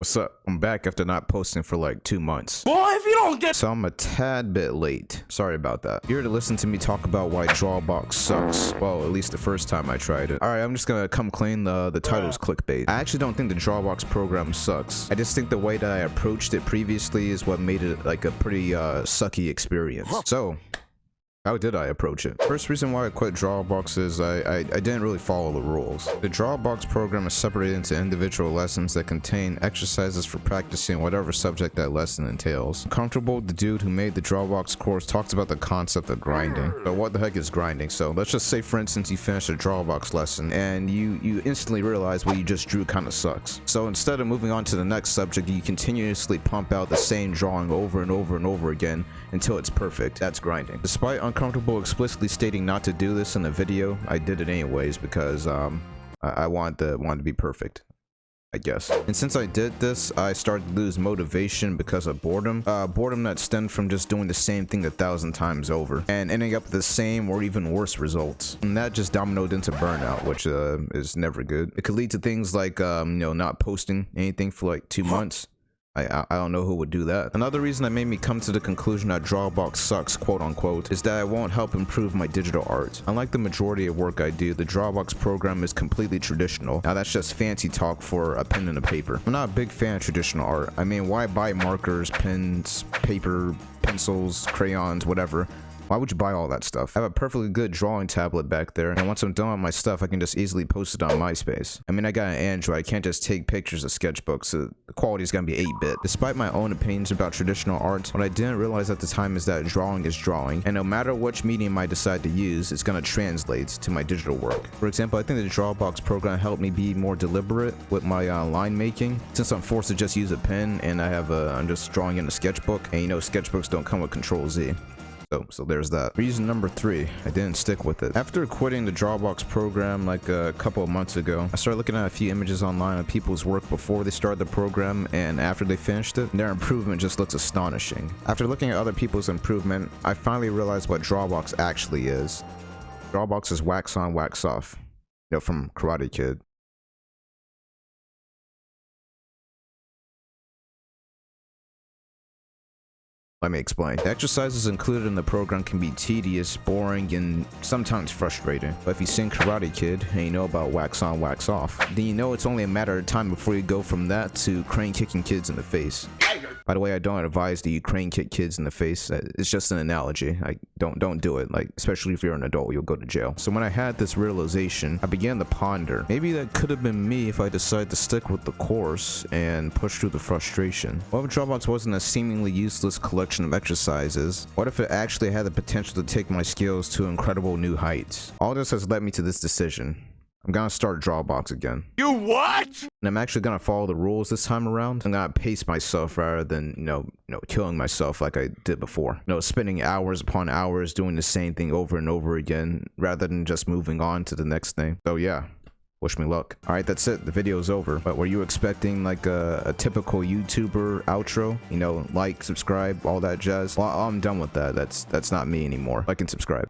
What's up? I'm back after not posting for like 2 months. Boy, if you don't get— So I'm a tad bit late. Sorry about that. You're here to listen to me talk about why Drawabox sucks. Well, at least the first time I tried it. Alright, I'm just gonna come clean. The title's clickbait. I actually don't think the Drawabox program sucks. I just think the way that I approached it previously is what made it like a pretty sucky experience. So how did I approach it? First reason why I quit Drawabox is I didn't really follow the rules. The Drawabox program is separated into individual lessons that contain exercises for practicing whatever subject that lesson entails. Comfortable, the dude who made the Drawabox course talks about the concept of grinding. But what the heck is grinding? So let's just say, for instance, you finish a Drawabox lesson and you instantly realize what you just drew kind of sucks. So instead of moving on to the next subject, you continuously pump out the same drawing over and over and over again until it's perfect. That's grinding. Despite uncomfortable explicitly stating not to do this in the video, I did it anyways because I wanted to be perfect, I guess. And since I did this, I started to lose motivation because of boredom. Boredom that stemmed from just doing the same thing 1,000 times over and ending up with the same or even worse results. And that just dominoed into burnout, which is never good. It could lead to things like you know, not posting anything for like 2 months. I don't know who would do that. Another reason that made me come to the conclusion that Drawabox sucks, quote unquote, is that it won't help improve my digital art. Unlike the majority of work I do, the Drawabox program is completely traditional. Now that's just fancy talk for a pen and a paper. I'm not a big fan of traditional art. I mean, why buy markers, pens, paper, pencils, crayons, whatever? Why would you buy all that stuff? I have a perfectly good drawing tablet back there, and once I'm done with my stuff, I can just easily post it on MySpace. I mean, I got an Android, I can't just take pictures of sketchbooks, so the quality is gonna be 8-bit. Despite my own opinions about traditional art, what I didn't realize at the time is that drawing is drawing, and no matter which medium I decide to use, it's gonna translate to my digital work. For example, I think the Drawabox program helped me be more deliberate with my line making, since I'm forced to just use a pen, and I'm just drawing in a sketchbook, and you know, sketchbooks don't come with Control-Z. So there's that. Reason number 3, I didn't stick with it. After quitting the Drawabox program like a couple of months ago, I started looking at a few images online of people's work before they started the program and after they finished it. Their improvement just looks astonishing. After looking at other people's improvement, I finally realized what Drawabox actually is. Drawabox is wax on, wax off. You know, from Karate Kid. Let me explain. The exercises included in the program can be tedious, boring, and sometimes frustrating. But if you seen Karate Kid and you know about wax on, wax off, then you know it's only a matter of time before you go from that to crane kicking kids in the face. By the way, I don't advise that you crane kick kids in the face. It's just an analogy. Don't do it. Like, especially if you're an adult, you'll go to jail. So when I had this realization, I began to ponder. Maybe that could have been me if I decided to stick with the course and push through the frustration. What if Drawabox wasn't a seemingly useless collection of exercises? What if it actually had the potential to take my skills to incredible new heights? All this has led me to this decision. I'm gonna start Drawabox again. You what? And I'm actually gonna follow the rules this time around. I'm gonna pace myself rather than, you know, killing myself like I did before. You know, spending hours upon hours doing the same thing over and over again, rather than just moving on to the next thing. So yeah, wish me luck. Alright, that's it. The video's over. But were you expecting like a typical YouTuber outro? You know, like, subscribe, all that jazz? Well, I'm done with that. That's not me anymore. Like and subscribe.